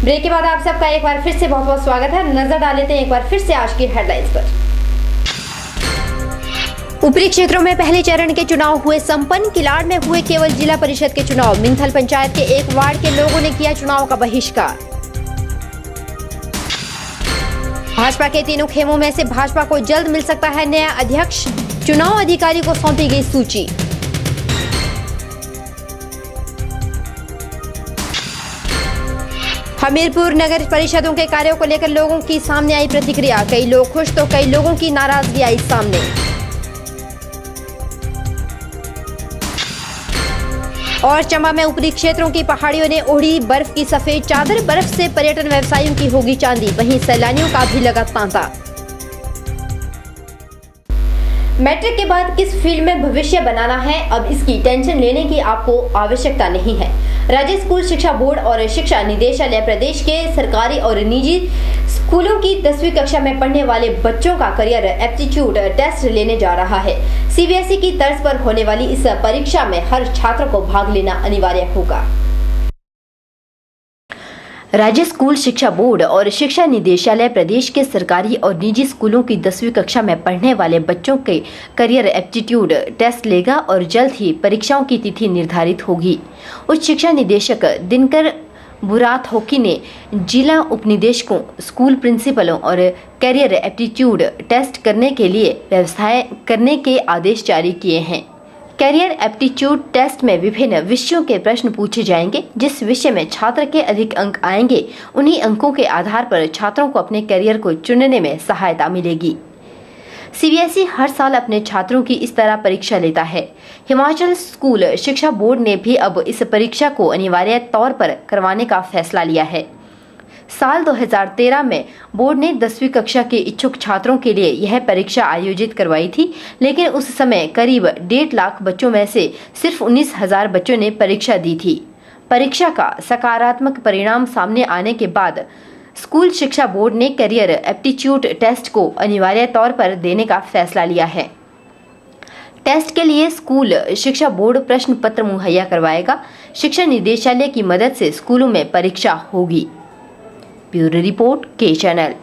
Break के बाद आप सबका एक बार फिर से बहुत बहुत स्वागत है। नजर डाल लेते हैं एक बार फिर से आज की हेडलाइंस पर। ऊपरी क्षेत्रों में पहले चरण के चुनाव हुए संपन्न। किलाड़ में हुए केवल जिला परिषद के चुनाव। मिंथल पंचायत के एक वार्ड के लोगों ने किया चुनाव का बहिष्कार। भाजपा के तीनों खेमों में से भाजपा को जल्द मिल सकता है नया अध्यक्ष। चुनाव अधिकारी को सौंपी गई सूची। हमीरपुर नगर परिषदों के कार्यों को लेकर लोगों की सामने आई प्रतिक्रिया। कई लोग खुश तो कई लोगों की नाराजगी आई सामने। और चंबा में ऊपरी क्षेत्रों की पहाड़ियों ने ओढ़ी बर्फ की सफेद चादर। बर्फ से पर्यटन व्यवसायियों की होगी चांदी, वहीं सैलानियों का भी लगा तांता। मैट्रिक के बाद किस फील्ड में भविष्य बनाना है, अब इसकी टेंशन लेने की आपको आवश्यकता नहीं है। राज्य स्कूल शिक्षा बोर्ड और शिक्षा निदेशालय प्रदेश के सरकारी और निजी स्कूलों की 10वीं कक्षा में पढ़ने वाले बच्चों का करियर एप्टीट्यूड टेस्ट लेने जा रहा है। सीबीएसई की तर्ज पर होने वाली इस परीक्षा में हर छात्र को भाग लेना अनिवार्य होगा। राज्य स्कूल शिक्षा बोर्ड और शिक्षा निदेशालय प्रदेश के सरकारी और निजी स्कूलों की 10वीं कक्षा में पढ़ने वाले बच्चों के करियर एप्टीट्यूड टेस्ट लेगा और जल्द ही परीक्षाओं की तिथि निर्धारित होगी। उच्च शिक्षा निदेशक दिनकर बुरात होकी ने जिला उपनिदेशकों, स्कूल प्रिंसिपलों और करियर एप्टीट्यूड टेस्ट करने के लिए व्यवस्थाएं करने के आदेश जारी किए हैं। कैरियर एप्टीट्यूड टेस्ट में विभिन्न विषयों के प्रश्न पूछे जाएंगे। जिस विषय में छात्र के अधिक अंक आएंगे, उन्हीं अंकों के आधार पर छात्रों को अपने कैरियर को चुनने में सहायता मिलेगी। सीबीएसई हर साल अपने छात्रों की इस तरह परीक्षा लेता है। हिमाचल स्कूल शिक्षा बोर्ड ने भी अब इस परीक्षा को अनिवार्य तौर पर करवाने का फैसला लिया है। साल 2013 में बोर्ड ने 10वीं कक्षा के इच्छुक छात्रों के लिए यह परीक्षा आयोजित करवाई थी, लेकिन उस समय करीब 1.5 लाख बच्चों में से सिर्फ 19,000 बच्चों ने परीक्षा दी थी। परीक्षा का सकारात्मक परिणाम सामने आने के बाद स्कूल शिक्षा बोर्ड ने करियर एप्टीट्यूड टेस्ट को अनिवार्य तौर पर देने का फैसला लिया है। टेस्ट के लिए स्कूल शिक्षा बोर्ड प्रश्न पत्र मुहैया करवाएगा। शिक्षा निदेशालय की मदद से स्कूलों में परीक्षा होगी। ब्यूरो रिपोर्ट के चैनल।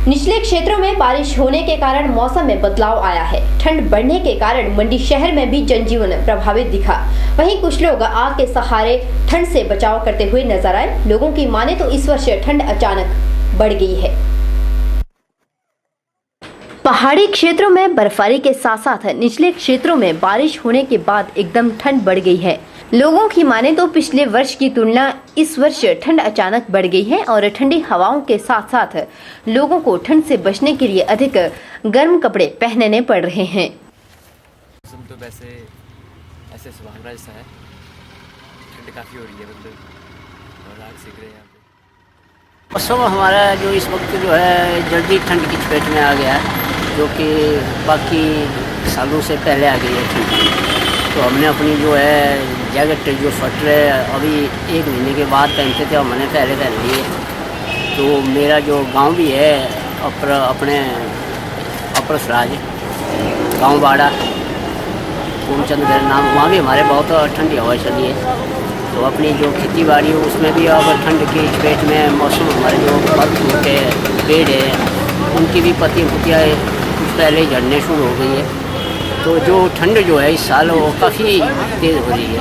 निचले क्षेत्रों में बारिश होने के कारण मौसम में बदलाव आया है। ठंड बढ़ने के कारण मंडी शहर में भी जनजीवन प्रभावित दिखा। वहीं कुछ लोग आग के सहारे ठंड से बचाव करते हुए नजर आए। लोगों की माने तो इस वर्ष ठंड अचानक बढ़ गई है। पहाड़ी क्षेत्रों में बर्फबारी के साथ साथ निचले क्षेत्रों में बारिश होने के बाद एकदम ठंड बढ़ गई है। लोगों की माने तो पिछले वर्ष की तुलना इस वर्ष ठंड अचानक बढ़ गई है और ठंडी हवाओं के साथ साथ लोगों को ठंड से बचने के लिए अधिक गर्म कपड़े पहनने पड़ रहे हैं। मौसम तो वैसे ऐसे सुहावना जैसा है, ठंड काफ़ी हो रही है और आग सेक रहे हैं यहाँ पे। मौसम हमारा जो इस वक्त जो है जल्दी ठंड की चपेट में आ गया है, जो कि बाकी सालों से पहले आ गई है ठंड। तो हमने अपनी जो है जैकेट जो स्वेटर अभी 1 महीने के बाद पहनते थे, हमने पहले पहन लिए। तो मेरा जो गांव भी है अपने अपर सराज गाँव बाड़ा पूर्णचंद मेरा नाम, वहाँ भी हमारे बहुत ठंडी हवा चली है। तो अपनी जो खेती बाड़ी है उसमें भी अब ठंड की चपेट में मौसम हमारे जो फल फ्रूट है, पेड़ है, उनकी भी पत्तियाँ कुछ पहले ही झड़ने शुरू हो गई है। तो जो ठंड जो है इस साल वो काफ़ी तेज़ हो रही है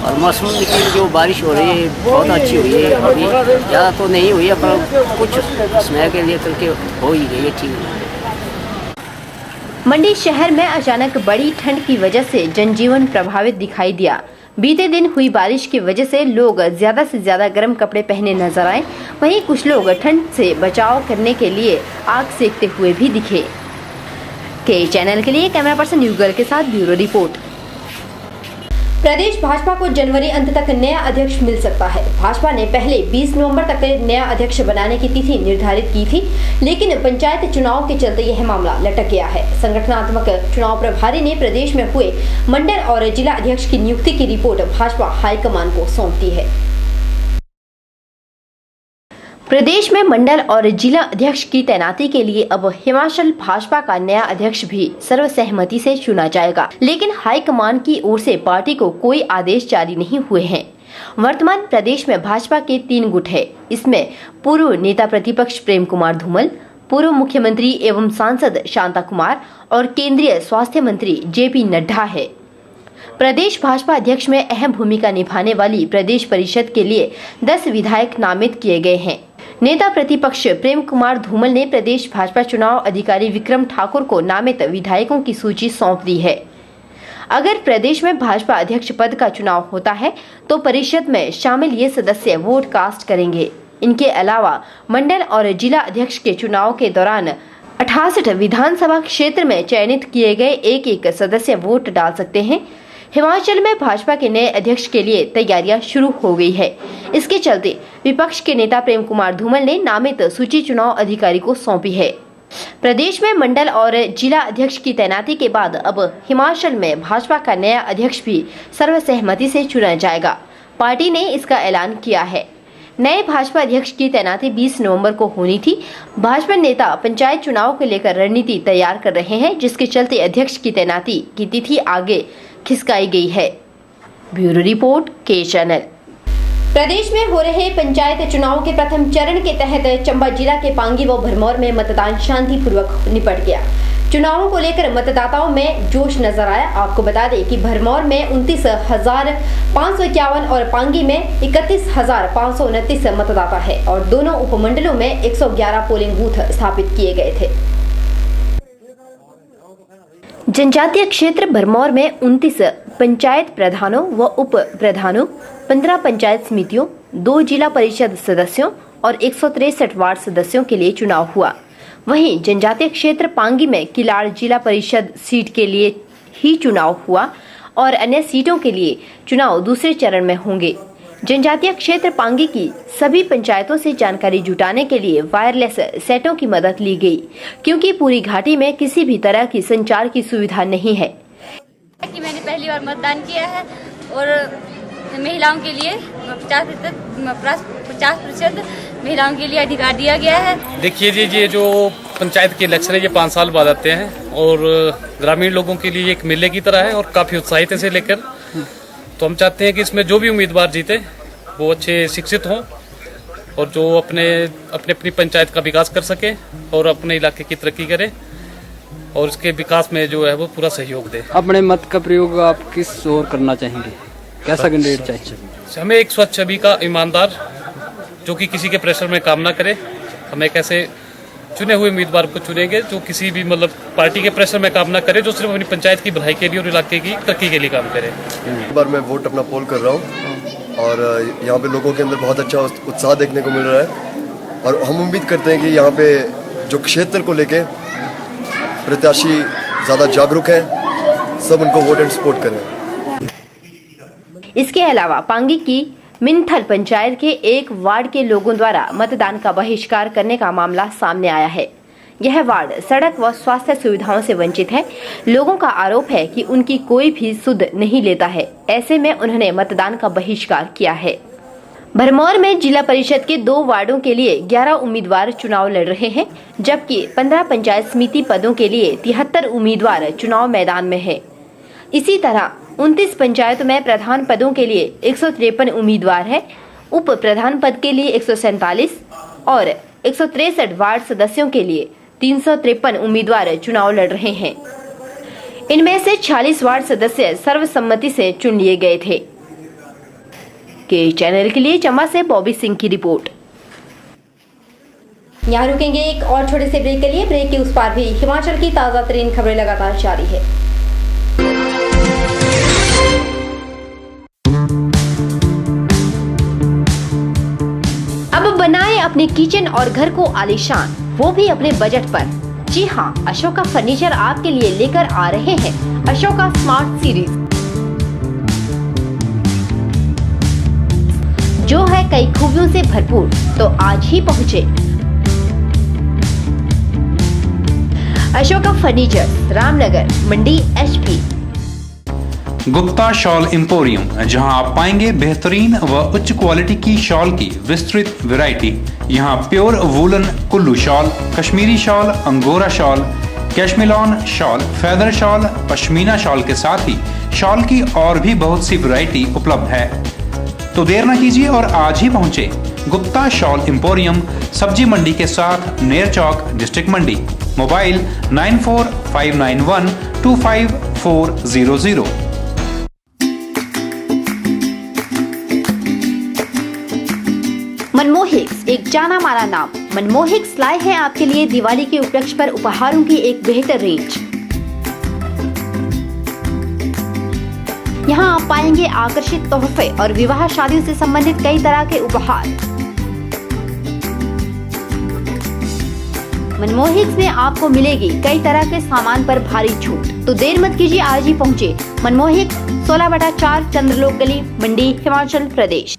और मौसम की जो बारिश हो रही है बहुत अच्छी हुई है। अभी ज़्यादा तो नहीं हुई है पर कुछ समय के लिए करके हो ही गई है, ठीक। मंडी शहर में अचानक बड़ी ठंड की वजह से जनजीवन प्रभावित दिखाई दिया। बीते दिन हुई बारिश की वजह से लोग ज्यादा से ज्यादा गर्म कपड़े पहने नजर आए। वहीं कुछ लोग ठंड से बचाव करने के लिए आग सेकते हुए भी दिखे। के चैनल के लिए कैमरा पर्सन युगल के साथ ब्यूरो रिपोर्ट। प्रदेश भाजपा को जनवरी अंत तक नया अध्यक्ष मिल सकता है। भाजपा ने पहले 20 नवंबर तक नया अध्यक्ष बनाने की तिथि निर्धारित की थी, लेकिन पंचायत चुनाव के चलते यह मामला लटक गया है। संगठनात्मक चुनाव प्रभारी ने प्रदेश में हुए मंडल और जिला अध्यक्ष की नियुक्ति की रिपोर्ट भाजपा हाईकमान को सौंप दी है। प्रदेश में मंडल और जिला अध्यक्ष की तैनाती के लिए अब हिमाचल भाजपा का नया अध्यक्ष भी सर्वसहमति से चुना जाएगा, लेकिन हाईकमान की ओर से पार्टी को कोई आदेश जारी नहीं हुए हैं। वर्तमान प्रदेश में भाजपा के 3 गुट है। इसमें पूर्व नेता प्रतिपक्ष प्रेम कुमार धूमल, पूर्व मुख्यमंत्री एवं सांसद शांता कुमार और केंद्रीय स्वास्थ्य मंत्री जेपी नड्डा है। प्रदेश भाजपा अध्यक्ष में अहम भूमिका निभाने वाली प्रदेश परिषद के लिए 10 विधायक नामित किए गए हैं। नेता प्रतिपक्ष प्रेम कुमार धूमल ने प्रदेश भाजपा चुनाव अधिकारी विक्रम ठाकुर को नामित विधायकों की सूची सौंप दी है। अगर प्रदेश में भाजपा अध्यक्ष पद का चुनाव होता है तो परिषद में शामिल ये सदस्य वोट कास्ट करेंगे। इनके अलावा मंडल और जिला अध्यक्ष के चुनाव के दौरान 68 विधानसभा क्षेत्र में चयनित किए गए एक सदस्य वोट डाल सकते हैं। हिमाचल में भाजपा के नए अध्यक्ष के लिए तैयारियां शुरू हो गई है। इसके चलते विपक्ष के नेता प्रेम कुमार धूमल ने नामित सूची चुनाव अधिकारी को सौंपी है। प्रदेश में मंडल और जिला अध्यक्ष की तैनाती के बाद अब हिमाचल में भाजपा का नया अध्यक्ष भी सर्वसहमति से चुना जाएगा। पार्टी ने इसका ऐलान किया है। नए भाजपा अध्यक्ष की तैनाती 20 नवंबर को होनी थी। भाजपा नेता पंचायत चुनाव को लेकर रणनीति तैयार कर रहे हैं, जिसके चलते अध्यक्ष की तैनाती की तिथि आगे खिसकाई गई है। ब्यूरो रिपोर्ट, के चैनल। प्रदेश में हो रहे पंचायत चुनाव के प्रथम चरण के तहत चंबा जिला के पांगी व भरमौर में मतदान शांतिपूर्वक निपट गया। चुनावों को लेकर मतदाताओं में जोश नजर आया। आपको बता दें कि भरमौर में 29,551 और पांगी में 31,529 मतदाता है और दोनों उपमंडलों में 111 पोलिंग बूथ स्थापित किए गए थे। जनजातीय क्षेत्र भरमौर में 29 पंचायत प्रधानों व उप प्रधानों, 15 पंचायत समितियों, 2 जिला परिषद सदस्यों और 163 वार्ड सदस्यों के लिए चुनाव हुआ। वहीं जनजातीय क्षेत्र पांगी में किलाड़ जिला परिषद सीट के लिए ही चुनाव हुआ और अन्य सीटों के लिए चुनाव दूसरे चरण में होंगे। जनजातीय क्षेत्र पांगी की सभी पंचायतों से जानकारी जुटाने के लिए वायरलेस सेटों की मदद ली गई, क्योंकि पूरी घाटी में किसी भी तरह की संचार की सुविधा नहीं है। कि मैंने पहली बार मतदान किया है और महिलाओं के लिए 50% महिलाओं के लिए अधिकार दिया गया है। देखिए जी, ये जो पंचायत के इलेक्शन है ये 5 साल बाद आते हैं और ग्रामीण लोगों के लिए एक मेले की तरह है और काफी उत्साहित से लेकर, तो हम चाहते हैं कि इसमें जो भी उम्मीदवार जीते वो अच्छे शिक्षित हों और जो अपनी पंचायत का विकास कर सके और अपने इलाके की तरक्की करे और इसके विकास में जो है वो पूरा सहयोग दे। अपने मत का प्रयोग आप किस ओर करना चाहेंगे? कैसा कैंडिडेट चाहिए? हमें एक स्वच्छ छवि का ईमानदार, जो कि किसी के प्रेशर में काम ना करे। हम एक ऐसे चुने हुए उम्मीदवार को चुनेंगे जो किसी भी पार्टी के प्रेशर में काम ना करे, जो सिर्फ अपनी पंचायत की भलाई के लिए और इलाके की तरक्की के लिए काम करे। इस बार मैं वोट अपना पोल कर रहा हूँ और यहाँ पे लोगों के अंदर बहुत अच्छा उत्साह देखने को मिल रहा है और हम उम्मीद करते हैं कि यहाँ पे जो क्षेत्र को लेके प्रत्याशी ज़्यादा जागरूक हैं, सब उनको वोट एंड सपोर्ट करें। इसके अलावा पांगी की मिनथल पंचायत के एक वार्ड के लोगों द्वारा मतदान का बहिष्कार करने का मामला सामने आया है। यह वार्ड सड़क व स्वास्थ्य सुविधाओं से वंचित है। लोगों का आरोप है कि उनकी कोई भी सुध नहीं लेता है। ऐसे में उन्होंने मतदान का बहिष्कार किया है। भरमौर में जिला परिषद के 2 वार्डों के लिए 11 उम्मीदवार चुनाव लड़ रहे हैं, जबकि 15 पंचायत समिति पदों के लिए 73 उम्मीदवार चुनाव मैदान में है। इसी तरह 29 पंचायतों में प्रधान पदों के लिए 153 उम्मीदवार हैं, उप प्रधान पद के लिए 147 और 163 वार्ड सदस्यों के लिए 353 उम्मीदवार चुनाव लड़ रहे हैं। इनमें से 46 वार्ड सदस्य सर्वसम्मति से चुन लिए गए थे। के चैनल के लिए चंबा से बॉबी सिंह की रिपोर्ट। यहाँ रुकेंगे एक और छोटे से ब्रेक के लिए। ब्रेक के उस पार भी हिमाचल की ताजा तरीन खबरें लगातार जारी है। अब बनाएं अपने किचन और घर को आलीशान, वो भी अपने बजट पर। जी हाँ, अशोका फर्नीचर आपके लिए लेकर आ रहे हैं अशोका स्मार्ट सीरीज, जो है कई खूबियों से भरपूर। तो आज ही पहुँचे अशोका फर्नीचर, रामनगर, मंडी, HP। गुप्ता शॉल एम्पोरियम, जहां आप पाएंगे बेहतरीन व उच्च क्वालिटी की शॉल की विस्तृत वैरायटी। यहां pure woolen Kullu shawl, Kashmiri shawl, angora shawl, cashmilon shawl, feather shawl, pashmina shawl के साथ ही शॉल की और भी बहुत सी वैरायटी उपलब्ध है। तो देर न कीजिए और आज ही पहुंचे गुप्ता शॉल एम्पोरियम, सब्जी मंडी के साथ नेर चौक, डिस्ट्रिक्ट मंडी। मोबाइल 9459125400। मनमोहिक्स, एक जाना माना नाम। मनमोहिक्स लाए हैं आपके लिए दिवाली के उपलक्ष्य पर उपहारों की एक बेहतर रेंज। यहाँ आप पाएंगे आकर्षित तोहफे और विवाह शादियों से संबंधित कई तरह के उपहार। मनमोहिक्स में आपको मिलेगी कई तरह के सामान पर भारी छूट। तो देर मत कीजिए, आज ही पहुँचे मनमोहिक्स, 16/4 चंद्रलोक गली, मंडी, Himachal Pradesh.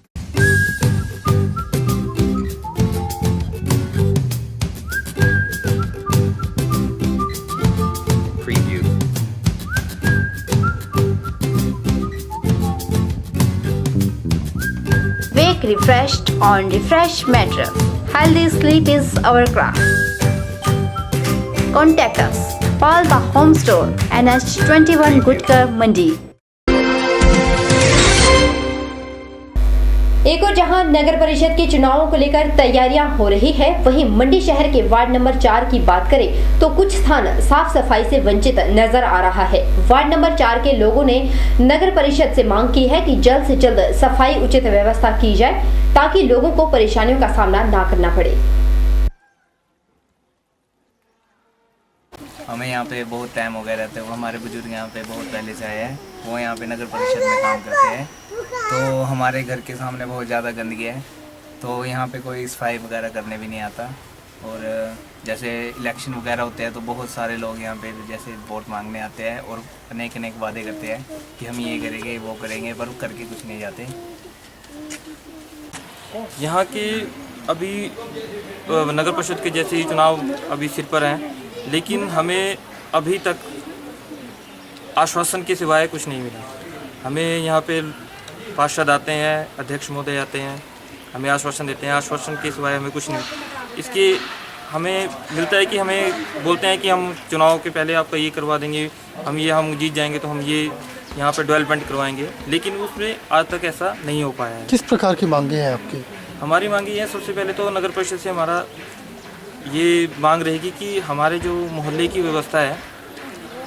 Wake refreshed on Refresh mattress. Healthy sleep is our craft. Contact us. Call the home store, NH21 Gutkar Mandi. एक और जहां नगर परिषद के चुनावों को लेकर तैयारियां हो रही है, वहीं मंडी शहर के वार्ड नंबर 4 की बात करें तो कुछ स्थान साफ सफाई से वंचित नजर आ रहा है। वार्ड नंबर 4 के लोगों ने नगर परिषद से मांग की है कि जल्द से जल्द सफाई उचित व्यवस्था की जाए ताकि लोगों को परेशानियों का सामना ना करना पड़े। हमें यहाँ पे बहुत टाइम हो गया रहता है। वो हमारे बुजुर्ग यहाँ पे बहुत पहले से आए हैं, वो यहाँ पे नगर परिषद में काम करते हैं। तो हमारे घर के सामने बहुत ज़्यादा गंदगी है, तो यहाँ पे कोई सफाई वगैरह करने भी नहीं आता। और जैसे इलेक्शन वगैरह होते हैं तो बहुत सारे लोग यहाँ पे जैसे वोट मांगने आते हैं और अनेक अनेक वादे करते हैं कि हम ये करेंगे वो करेंगे, पर करके कुछ नहीं जाते। यहाँ की अभी नगर परिषद के जैसे ही चुनाव अभी सिर पर हैं, लेकिन हमें अभी तक आश्वासन के सिवाय कुछ नहीं मिला। हमें यहाँ पे पार्षद आते हैं, अध्यक्ष महोदय आते हैं, हमें आश्वासन देते हैं, आश्वासन के सिवाय हमें कुछ नहीं। इसके हमें मिलता है कि हमें बोलते हैं कि हम चुनाव के पहले आपका ये करवा देंगे, हम जीत जाएंगे तो हम ये यहाँ पे डेवलपमेंट करवाएंगे, लेकिन उसमें आज तक ऐसा नहीं हो पाया है। किस प्रकार की मांगे हैं आपकी? हमारी मांगी है, सबसे पहले तो नगर परिषद से हमारा ये मांग रहेगी कि हमारे जो मोहल्ले की व्यवस्था है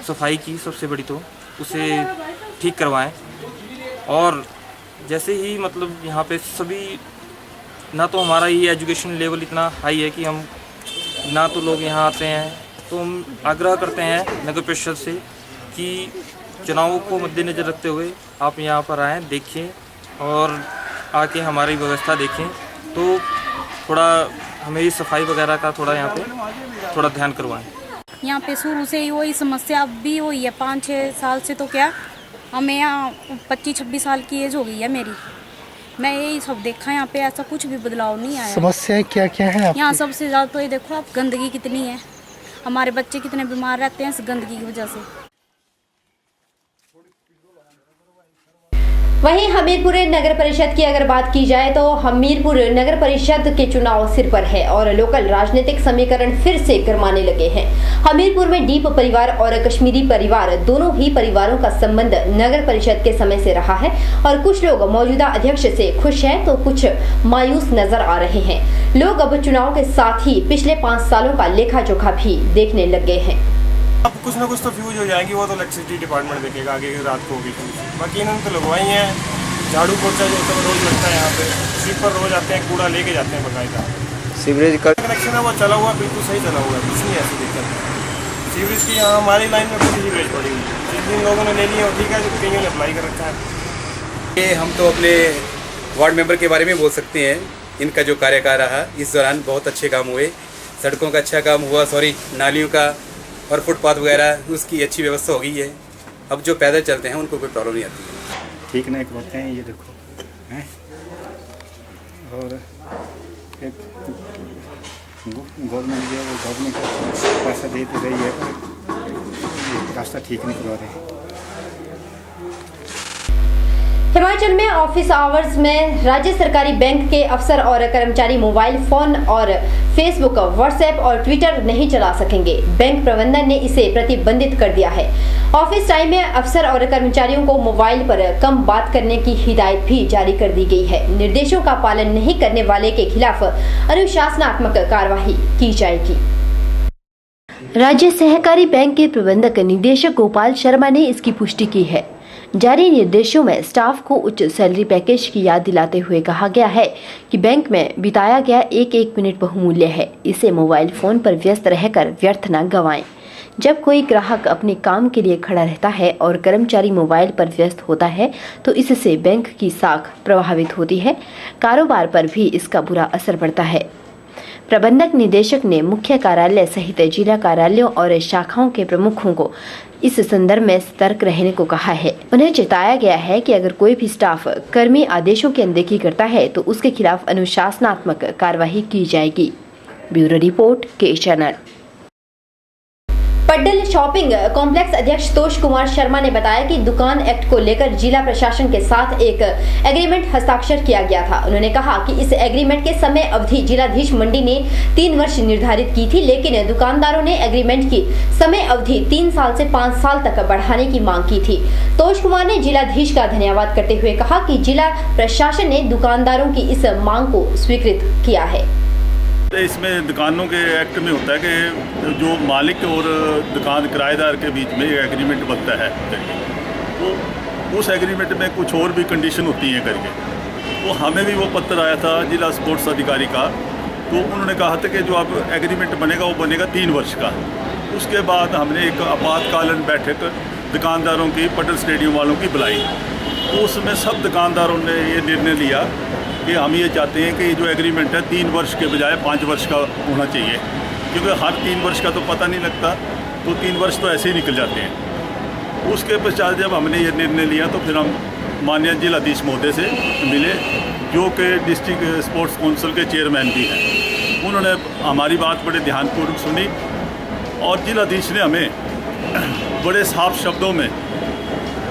सफाई की, सबसे बड़ी तो उसे ठीक करवाएं। और जैसे ही मतलब यहाँ पे सभी, ना तो हमारा ये एजुकेशन लेवल इतना हाई है कि हम ना तो लोग यहाँ आते हैं, तो हम आग्रह करते हैं नगर परिषद से कि चुनावों को मद्देनज़र रखते हुए आप यहाँ पर आएँ, देखें और आके हमारी व्यवस्था देखें, तो थोड़ा हमें ये सफाई वगैरह का थोड़ा यहाँ पे थोड़ा ध्यान करवाएं। यहाँ पे शुरू से ही वही समस्या अब भी हुई है, 5-6 साल से। तो क्या हमें यहाँ 25-26 साल की एज हो गई है मेरी, मैं यही सब देखा, यहाँ पे ऐसा कुछ भी बदलाव नहीं आया। समस्याएं क्या क्या हैं आपकी? यहाँ सबसे ज़्यादा तो ये देखो आप, गंदगी कितनी है, हमारे बच्चे कितने बीमार रहते हैं इस गंदगी की वजह से। वहीं हमीरपुर नगर परिषद की अगर बात की जाए तो हमीरपुर नगर परिषद के चुनाव सिर पर है और लोकल राजनीतिक समीकरण फिर से गरमाने लगे हैं। हमीरपुर में डीप परिवार और कश्मीरी परिवार, दोनों ही परिवारों का संबंध नगर परिषद के समय से रहा है और कुछ लोग मौजूदा अध्यक्ष से खुश हैं तो कुछ मायूस नजर आ रहे हैं। लोग अब चुनाव के साथ ही पिछले 5 सालों का लेखा जोखा भी देखने लग गए हैं। अब कुछ ना कुछ तो फ्यूज हो जाएगी, वो तो इलेक्ट्रिसिटी डिपार्टमेंट देखेगा आगे रात को होगी। बाकी इन्होंने तो लगवाई हैं, झाड़ू पोछा जो सब रोज लगता है यहाँ पे, स्वीपर रोज आते हैं, कूड़ा लेके जाते हैं बकायदा। सीवरेज का कनेक्शन है वो चला हुआ, बिल्कुल सही चला हुआ है, कुछ नहीं ऐसी दिक्कत है। सीवरेज की यहाँ हमारी लाइन में कुछ सीवरेज पड़ी हुई है, जिन जिन लोगों ने ले ली है ठीक है, कईयों ने अप्लाई कर रखा है। ये हम तो अपने वार्ड मेंबर के बारे में बोल सकते हैं, इनका जो कार्यकाल रहा इस दौरान बहुत अच्छे काम हुए, सड़कों का अच्छा काम हुआ, नालियों का और फुटपाथ वगैरह उसकी अच्छी व्यवस्था हो गई है। अब जो पैदल चलते हैं उनको कोई प्रॉब्लम नहीं आती है। ठीक नहीं करते हैं, ये देखो हैं। और एक गवर्नमेंट जो है वो गवर्नमेंट पैसा दे तो रही है, रास्ता ठीक नहीं करवा रहे। हिमाचल में ऑफिस आवर्स में राज्य सरकारी बैंक के अफसर और कर्मचारी मोबाइल फोन और फेसबुक, व्हाट्सएप और ट्विटर नहीं चला सकेंगे। बैंक प्रबंधन ने इसे प्रतिबंधित कर दिया है। ऑफिस टाइम में अफसर और कर्मचारियों को मोबाइल पर कम बात करने की हिदायत भी जारी कर दी गई है। निर्देशों का पालन नहीं करने वाले के खिलाफ अनुशासनात्मक कार्रवाई की जाएगी। राज्य सहकारी बैंक के प्रबंधक निदेशक गोपाल शर्मा ने इसकी पुष्टि की है। जारी निर्देशों में स्टाफ को उच्च सैलरी पैकेज की याद दिलाते हुए कहा गया है कि बैंक में बिताया गया एक मिनट बहुमूल्य है। इसे मोबाइल फोन पर व्यस्त रहकर व्यर्थ न गंवाएं। जब कोई ग्राहक अपने काम के लिए खड़ा रहता है और कर्मचारी मोबाइल पर व्यस्त होता है तो इससे बैंक की साख प्रभावित होती है, कारोबार पर भी इसका बुरा असर पड़ता है। प्रबंधक निदेशक ने मुख्य कार्यालय सहित जिला कार्यालयों और शाखाओं के प्रमुखों को इस संदर्भ में सतर्क रहने को कहा है। उन्हें चेताया गया है कि अगर कोई भी स्टाफ कर्मी आदेशों की अनदेखी करता है तो उसके खिलाफ अनुशासनात्मक कार्रवाई की जाएगी। ब्यूरो रिपोर्ट, के चैनल। पड्डल शॉपिंग कॉम्प्लेक्स अध्यक्ष तोष कुमार शर्मा ने बताया कि दुकान एक्ट को लेकर जिला प्रशासन के साथ एक एग्रीमेंट हस्ताक्षर किया गया था। उन्होंने कहा कि इस एग्रीमेंट के समय अवधि जिलाधीश मंडी ने 3 वर्ष निर्धारित की थी, लेकिन दुकानदारों ने एग्रीमेंट की समय अवधि 3 साल से 5 साल तक बढ़ाने की मांग की थी। तोष कुमार ने जिलाधीश का धन्यवाद करते हुए कहा कि जिला प्रशासन ने दुकानदारों की इस मांग को स्वीकृत किया है। इसमें दुकानों के एक्ट में होता है कि जो मालिक और दुकान किराएदार के बीच में एग्रीमेंट बनता है करके, तो उस एग्रीमेंट में कुछ और भी कंडीशन होती हैं करके। तो हमें भी वो पत्र आया था जिला स्पोर्ट्स अधिकारी का, तो उन्होंने कहा था कि जो अब एग्रीमेंट बनेगा वो बनेगा 3 वर्ष का। उसके बाद हमने एक आपातकालीन बैठक दुकानदारों की पटल स्टेडियम वालों की बुलाई, तो उसमें सब दुकानदारों ने ये निर्णय लिया कि हम ये चाहते हैं कि जो एग्रीमेंट है 3 वर्ष के बजाय 5 वर्ष का होना चाहिए, क्योंकि हर 3 वर्ष का तो पता नहीं लगता, तो 3 वर्ष तो ऐसे ही निकल जाते हैं। उसके पश्चात जब हमने ये निर्णय लिया तो फिर हम माननीय जिलाधीश महोदय से मिले, जो कि डिस्ट्रिक्ट स्पोर्ट्स काउंसिल के चेयरमैन भी हैं। उन्होंने हमारी बात बड़े ध्यानपूर्वक सुनी और जिलाधीश ने हमें बड़े साफ शब्दों में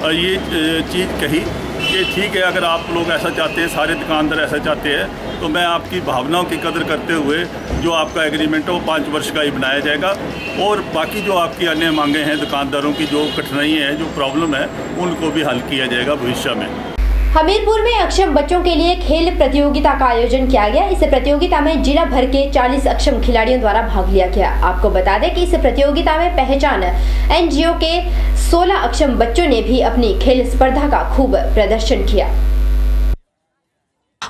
ये चीज़ कही कि ठीक है, अगर आप लोग ऐसा चाहते हैं, सारे दुकानदार ऐसा चाहते हैं, तो मैं आपकी भावनाओं की कदर करते हुए जो आपका एग्रीमेंट है वो 5 वर्ष का ही बनाया जाएगा, और बाकी जो आपकी अन्य मांगे हैं दुकानदारों की, जो कठिनाई है, जो प्रॉब्लम है, उनको भी हल किया जाएगा भविष्य में। हमीरपुर में अक्षम बच्चों के लिए खेल प्रतियोगिता का आयोजन किया गया। इस प्रतियोगिता में जिला भर के 40 अक्षम खिलाड़ियों द्वारा भाग लिया गया। आपको बता दें कि इस प्रतियोगिता में पहचान एनजीओ के 16 अक्षम बच्चों ने भी अपनी खेल स्पर्धा का खूब प्रदर्शन किया।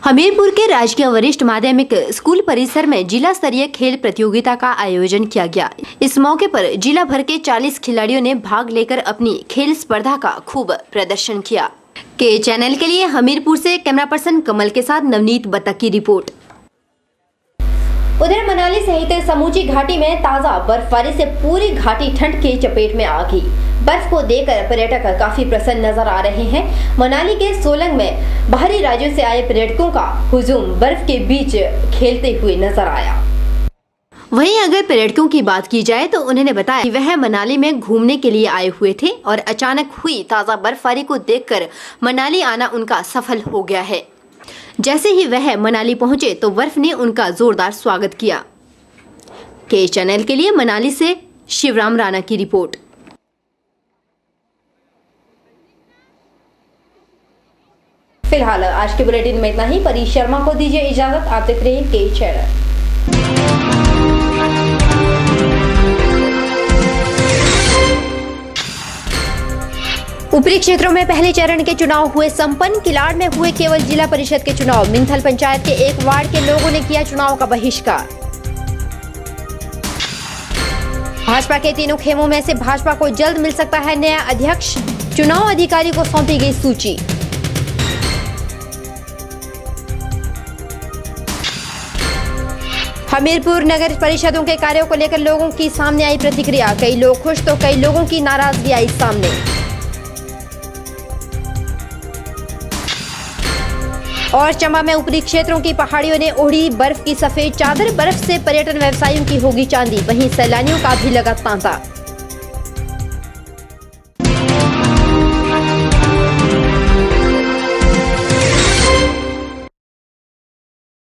हमीरपुर के राजकीय वरिष्ठ माध्यमिक स्कूल परिसर में जिला स्तरीय खेल प्रतियोगिता का आयोजन किया गया। इस मौके पर जिला भर के 40 खिलाड़ियों ने भाग लेकर अपनी खेल स्पर्धा का खूब प्रदर्शन किया। के चैनल के लिए हमीरपुर से कैमरा पर्सन कमल के साथ नवनीत बत्तक की रिपोर्ट। उधर मनाली सहित समूची घाटी में ताजा बर्फबारी से पूरी घाटी ठंड की चपेट में आ गई। बर्फ को देखकर पर्यटक काफी प्रसन्न नजर आ रहे हैं। मनाली के सोलंग में बाहरी राज्यों से आए पर्यटकों का हुजूम बर्फ के बीच खेलते हुए नजर आया। वहीं अगर पर्यटकों की बात की जाए तो उन्होंने बताया कि वह मनाली में घूमने के लिए आए हुए थे और अचानक हुई ताज़ा बर्फबारी को देखकर मनाली आना उनका सफल हो गया है। जैसे ही वह मनाली पहुंचे तो बर्फ ने उनका जोरदार स्वागत किया। के चैनल के लिए मनाली से शिवराम राणा की रिपोर्ट। फिलहाल आज के बुलेटिन में इतना ही। परी शर्मा को दीजिए इजाजत। आप देख रहे हैं के चैनल। ऊपरी क्षेत्रों में पहले चरण के चुनाव हुए संपन्न। किलाड़ में हुए केवल जिला परिषद के चुनाव। मिंथल पंचायत के एक वार्ड के लोगों ने किया चुनाव का बहिष्कार। भाजपा के तीनों खेमों में से भाजपा को जल्द मिल सकता है नया अध्यक्ष। चुनाव अधिकारी को सौंपी गई सूची। हमीरपुर नगर परिषदों के कार्यों को लेकर लोगों की सामने आई प्रतिक्रिया। कई लोग खुश तो कई लोगों की नाराजगी आई सामने। और चंबा में ऊपरी क्षेत्रों की पहाड़ियों ने ओढ़ी बर्फ की सफेद चादर। बर्फ से पर्यटन व्यवसायियों की होगी चांदी। वहीं सैलानियों का भी लगा तांता।